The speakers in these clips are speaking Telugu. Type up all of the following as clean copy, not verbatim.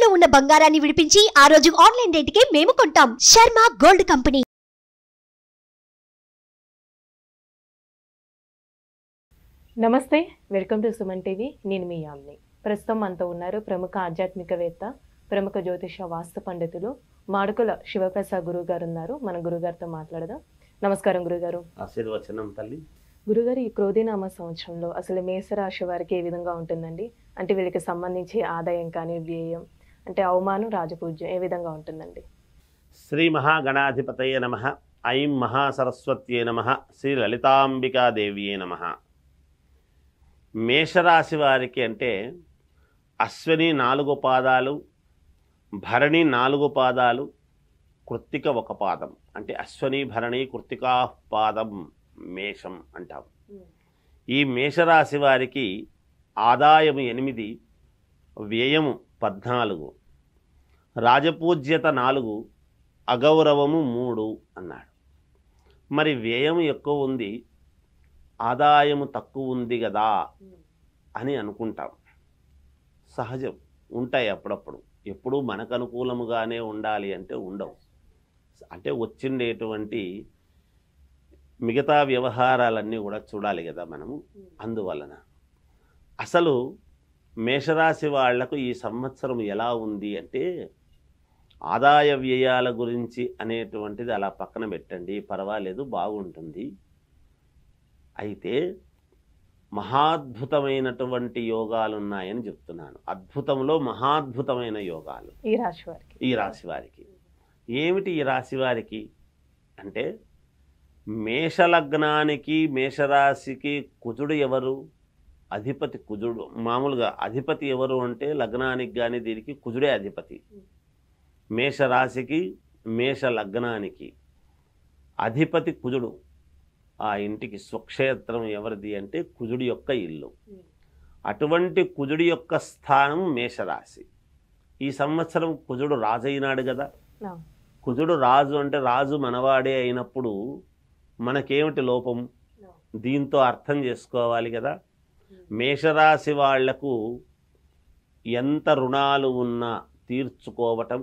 తాకట్టులో ఉన్న బంగారాన్ని విడిపించి ఆ రోజు ఆన్లైన్ రేటుకే మేము కొంటాం. Sharma gold company. నమస్తే, వెల్కమ్ టు సుమన్ టీవీ. నేను మీ యామ్ని. ప్రస్తుతం మనతో ఉన్నారు ప్రముఖ ఆధ్యాత్మికవేత్త, ప్రముఖ జ్యోతిష వాస్తు పండితులు మాడుకుల శివప్రసాద్ గురువు గారు ఉన్నారు. మన గురుగారితో మాట్లాడదాం. నమస్కారం గురుగారు. ఆశీర్వచనం తల్లి. గురుగారు, ఈ క్రోధినామ సంవత్సరంలో అసలు మేషరాశి వారికి ఏ విధంగా ఉంటుందండి? అంటే వీళ్ళకి సంబంధించి ఆదాయం కానీ, వ్యయం అంటే అవమానం, రాజపూజ్యం ఏ విధంగా ఉంటుందండి? శ్రీ మహాగణాధిపతయే నమః. ఐం మహాసరస్వత్యే నమః. శ్రీ లలితాంబికాదేవియే నమః. మేషరాశి వారికి అంటే అశ్విని 4 పాదాలు, భరణి 4 పాదాలు, కృత్తిక 1 పాదం. అంటే అశ్వని, భరణి, కృత్తికా పాదం మేషం అంటాం. ఈ మేషరాశి వారికి ఆదాయము 8, వ్యయము 14, రాజపూజ్యత 4, అగౌరవము 3 అన్నాడు. మరి వ్యయం ఎక్కువ ఉంది, ఆదాయము తక్కువ ఉంది కదా అని అనుకుంటాం. సహజం, ఉంటాయి అప్పుడప్పుడు. ఎప్పుడూ మనకు అనుకూలముగానే ఉండాలి అంటే ఉండవు. అంటే వచ్చిండేటువంటి మిగతా వ్యవహారాలన్నీ కూడా చూడాలి కదా మనము. అందువలన అసలు మేషరాశి వాళ్లకు ఈ సంవత్సరం ఎలా ఉంది అంటే, ఆదాయ వ్యయాల గురించి అనేటువంటిది అలా పక్కన పెట్టండి, పర్వాలేదు, బాగుంటుంది. అయితే మహాద్భుతమైనటువంటి యోగాలు ఉన్నాయని చెప్తున్నాను. అద్భుతంలో మహాద్భుతమైన యోగాలు ఈ రాశి వారికి. ఏమిటి ఈ రాశి వారికి అంటే, మేషలగ్నానికి, మేషరాశికి కుజుడు ఎవరు? అధిపతి కుజుడు. మామూలుగా అధిపతి ఎవరు అంటే లగ్నానికి కానీ దీనికి కుజుడే అధిపతి. మేషరాశికి, మేష లగ్నానికి అధిపతి కుజుడు. ఆ ఇంటికి స్వక్షేత్రం ఎవరిది అంటే కుజుడి యొక్క ఇల్లు. అటువంటి కుజుడి యొక్క స్థానం మేషరాశి. ఈ సంవత్సరం కుజుడు రాజు అయినాడు కదా. కుజుడు రాజు అంటే రాజు మనవాడే అయినప్పుడు మనకేమిటి లోపం? దీంతో అర్థం చేసుకోవాలి కదా. మేషరాశి వాళ్లకు ఎంత రుణాలు ఉన్నా తీర్చుకోవటం,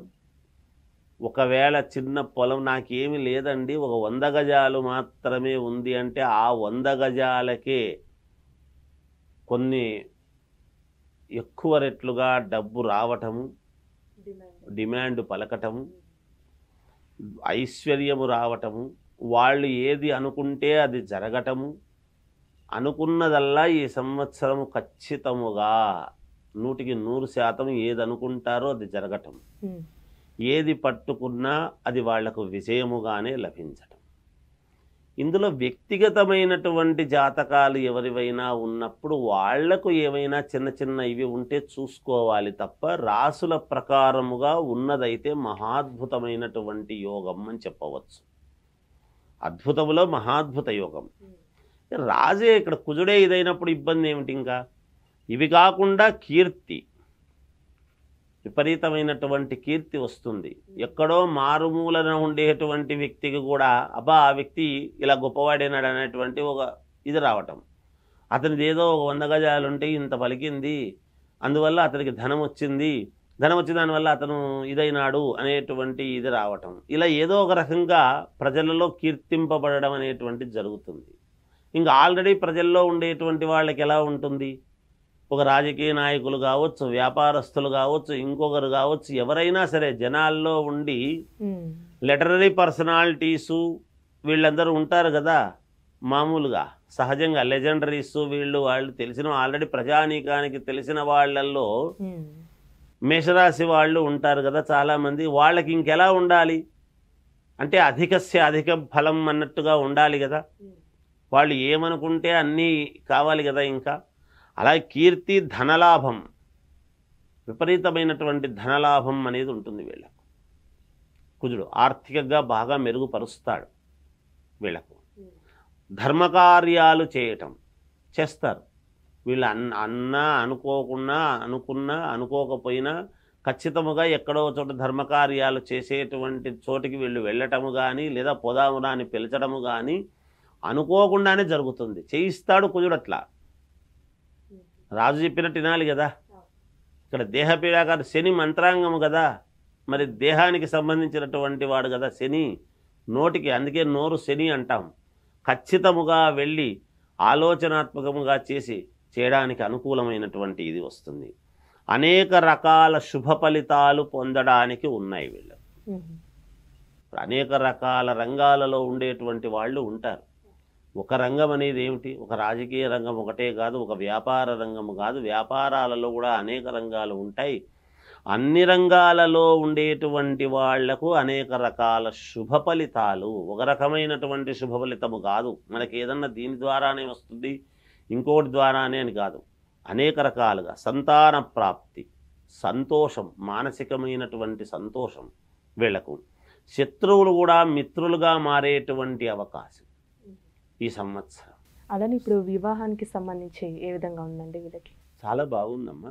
ఒకవేళ చిన్న పొలం నాకేమి లేదండి, ఒక 100 గజాలు మాత్రమే ఉంది అంటే ఆ 100 గజాలకే కొన్ని ఎక్కువ రెట్లుగా డబ్బు రావటము, డిమాండ్ పలకటము, ఐశ్వర్యము రావటము, వాళ్ళు ఏది అనుకుంటే అది జరగటము, అనుకున్నదల్లా ఈ సంవత్సరం ఖచ్చితముగా 100కి 100% ఏది అనుకుంటారో అది జరగటం, ఏది పట్టుకున్నా అది వాళ్లకు విజయముగానే లభించటం. ఇందులో వ్యక్తిగతమైనటువంటి జాతకాలు ఎవరివైనా ఉన్నప్పుడు వాళ్లకు ఏమైనా చిన్న చిన్న ఇవి ఉంటే చూసుకోవాలి తప్ప, రాసుల ప్రకారముగా ఉన్నదైతే మహాద్భుతమైనటువంటి యోగం అని చెప్పవచ్చు. అద్భుతములో మహాద్భుత యోగం. రాజే ఇక్కడ కుజుడే ఇదైనప్పుడు ఇబ్బంది ఏమిటి? ఇంకా ఇవి కాకుండా కీర్తి, విపరీతమైనటువంటి కీర్తి వస్తుంది. ఎక్కడో మారుమూలన ఉండేటువంటి వ్యక్తికి కూడా అబ్బా ఆ వ్యక్తి ఇలా గొప్పవాడైనాడు అనేటువంటి ఒక ఇది రావటం. అతనిది ఏదో ఒక 100 గజాలు ఉంటే ఇంత పలికింది, అందువల్ల అతనికి ధనం వచ్చింది, ధనం వచ్చి దానివల్ల అతను ఇదైనాడు అనేటువంటి ఇది రావటం. ఇలా ఏదో ఒక రకంగా ప్రజలలో కీర్తింపబడడం అనేటువంటిది జరుగుతుంది. ఇంకా ఆల్రెడీ ప్రజల్లో ఉండేటువంటి వాళ్ళకి ఎలా ఉంటుంది? ఒక రాజకీయ నాయకులు కావచ్చు, వ్యాపారస్తులు కావచ్చు, ఇంకొకరు కావచ్చు, ఎవరైనా సరే జనాల్లో ఉండి లిటరరీ పర్సనాలిటీసు వీళ్ళందరూ ఉంటారు కదా. మామూలుగా సహజంగా లెజెండరీస్ వీళ్ళు వాళ్ళు తెలిసిన ఆల్రెడీ ప్రజానీకానికి తెలిసిన వాళ్ళల్లో మేషరాశి వాళ్ళు ఉంటారు కదా చాలామంది. వాళ్ళకి ఇంకెలా ఉండాలి అంటే అధికస్య అధిక ఫలం అన్నట్టుగా ఉండాలి కదా. వాళ్ళు ఏమనుకుంటే అన్నీ కావాలి కదా. ఇంకా అలా కీర్తి, ధనలాభం, విపరీతమైనటువంటి ధనలాభం అనేది ఉంటుంది వీళ్ళకు. కుజుడు ఆర్థికంగా బాగా మెరుగుపరుస్తాడు వీళ్ళకు. ధర్మకార్యాలు చేస్తారు వీళ్ళు. అనుకోకున్నా, అనుకోకపోయినా ఖచ్చితముగా ఎక్కడో చోట ధర్మకార్యాలు చేసేటువంటి చోటికి వీళ్ళు వెళ్ళటము కానీ, లేదా పోదామురా అని పిలిచడము కానీ అనుకోకుండానే జరుగుతుంది. చేయిస్తాడు కుజుడు. అట్లా రాజు చెప్పినట్టు వినాలి కదా. ఇక్కడ దేహపీడాకారు శని మంత్రాంగము కదా, మరి దేహానికి సంబంధించినటువంటి వాడు కదా శని, నోటికి, అందుకే నోరు శని అంటాం. ఖచ్చితముగా వెళ్ళి ఆలోచనాత్మకముగా చేయడానికి అనుకూలమైనటువంటి ఇది వస్తుంది. అనేక రకాల శుభ ఫలితాలు పొందడానికి ఉన్నాయి వీళ్ళు. అనేక రకాల రంగాలలో ఉండేటువంటి వాళ్ళు ఉంటారు. ఒక రంగం అనేది ఏమిటి, ఒక రాజకీయ రంగం ఒకటే కాదు, ఒక వ్యాపార రంగము కాదు, వ్యాపారాలలో కూడా అనేక రంగాలు ఉంటాయి. అన్ని రంగాలలో ఉండేటువంటి వాళ్లకు అనేక రకాల శుభ ఫలితాలు, ఒక రకమైనటువంటి శుభ ఫలితము కాదు. మనకి ఏదన్నా దీని ద్వారానే వస్తుంది, ఇంకోటి ద్వారానే అని కాదు. అనేక రకాలుగా సంతాన ప్రాప్తి, సంతోషం, మానసికమైనటువంటి సంతోషం, వీళ్లకు శత్రువులు కూడా మిత్రులుగా మారేటువంటి అవకాశం ఈ సంవత్సరం. అలానే ఇప్పుడు వివాహానికి సంబంధించి ఏ విధంగా ఉందండి వీళ్ళకి? చాలా బాగుందమ్మా.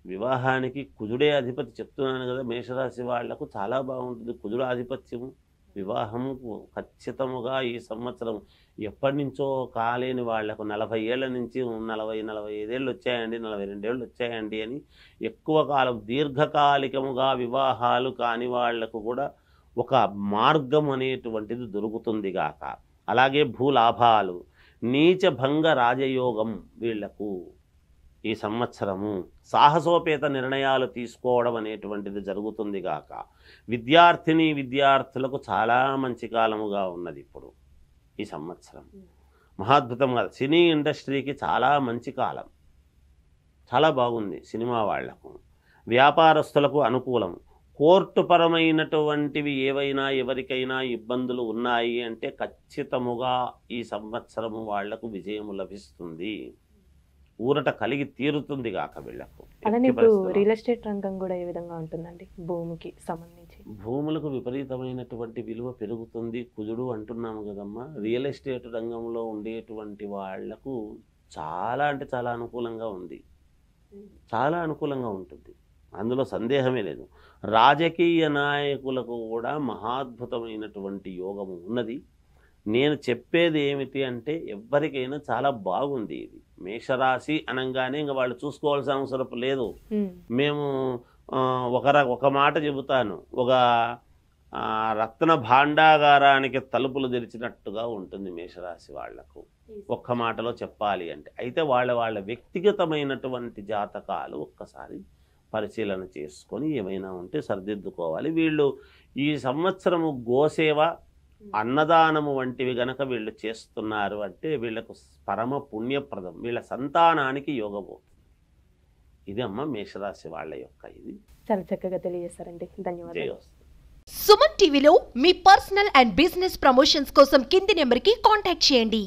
వివాహానికి కుజుడే అధిపతి, చెప్తున్నాను కదా, మేషరాశి వాళ్లకు చాలా బాగుంటుంది కుజుడు ఆధిపత్యము. వివాహము ఖచ్చితముగా ఈ సంవత్సరం ఎప్పటి నుంచో కాలేని వాళ్లకు 40 ఏళ్ల నుంచి 45 ఏళ్ళు వచ్చాయండి, 42 ఏళ్ళు వచ్చాయండి అని ఎక్కువ కాలం దీర్ఘకాలికముగా వివాహాలు కాని వాళ్లకు కూడా ఒక మార్గం అనేటువంటిది దొరుకుతుంది గాక. అలాగే భూలాభాలు, నీచభంగ రాజయోగం వీళ్లకు ఈ సంవత్సరము. సాహసోపేత నిర్ణయాలు తీసుకోవడం అనేటువంటిది జరుగుతుంది గాక. విద్యార్థులకు చాలా మంచి కాలముగా ఉన్నది ఇప్పుడు ఈ సంవత్సరం. మహాద్భుతంగా సినీ ఇండస్ట్రీకి చాలా మంచి కాలం, చాలా బాగుంది. సినిమా వాళ్లకు, వ్యాపారస్తులకు అనుకూలం. కోర్టు పరమైనటువంటివి ఏవైనా ఎవరికైనా ఇబ్బందులు ఉన్నాయి అంటే ఖచ్చితముగా ఈ సంవత్సరము వాళ్లకు విజయము లభిస్తుంది, ఊరట కలిగి తీరుతుంది కాక వీళ్లకు. అలానే ఇప్పుడు రియల్ ఎస్టేట్ రంగం కూడా ఏ విధంగా ఉంటుందండి? భూమికి సంబంధించి భూములకు విపరీతమైనటువంటి విలువ పెరుగుతుంది. కుజుడు అంటున్నాము కదమ్మా. రియల్ ఎస్టేట్ రంగంలో ఉండేటువంటి వాళ్లకు చాలా అంటే చాలా అనుకూలంగా ఉంది, చాలా అనుకూలంగా ఉంటుంది, అందులో సందేహమే లేదు. రాజకీయ నాయకులకు కూడా మహాద్భుతమైనటువంటి యోగము ఉన్నది. నేను చెప్పేది ఏమిటి అంటే ఎవరికైనా చాలా బాగుంది ఇది. మేషరాశి అనగానే ఇంకా వాళ్ళు చూసుకోవాల్సిన అవసరం లేదు. మేము ఒక మాట చెబుతాను, ఒక రత్న భాండాగారానికి తలుపులు తెరిచినట్టుగా ఉంటుంది మేషరాశి వాళ్లకు, ఒక్క మాటలో చెప్పాలి అంటే. అయితే వాళ్ళ వ్యక్తిగతమైనటువంటి జాతకాలు ఒక్కసారి పరిశీలన చేసుకొని ఏమైనా ఉంటే సరిదిద్దుకోవాలి. వీళ్ళు ఈ సంవత్సరము గోసేవ, అన్నదానము వంటివి గనక వీళ్ళు చేస్తున్నారు అంటే వీళ్ళకు పరమ పుణ్యప్రదం, వీళ్ళ సంతానానికి యోగమవుతుంది. ఇది అమ్మ మేషరాశి వాళ్ళ యొక్క ఇది. చాలా చక్కగా తెలియజేస్తారండి, ధన్యవాదాలు. సుమన్ టీవీలో మీ పర్సనల్ అండ్ బిజినెస్ ప్రమోషన్స్ కోసం కింది నెంబర్కి కాంటాక్ట్ చేయండి.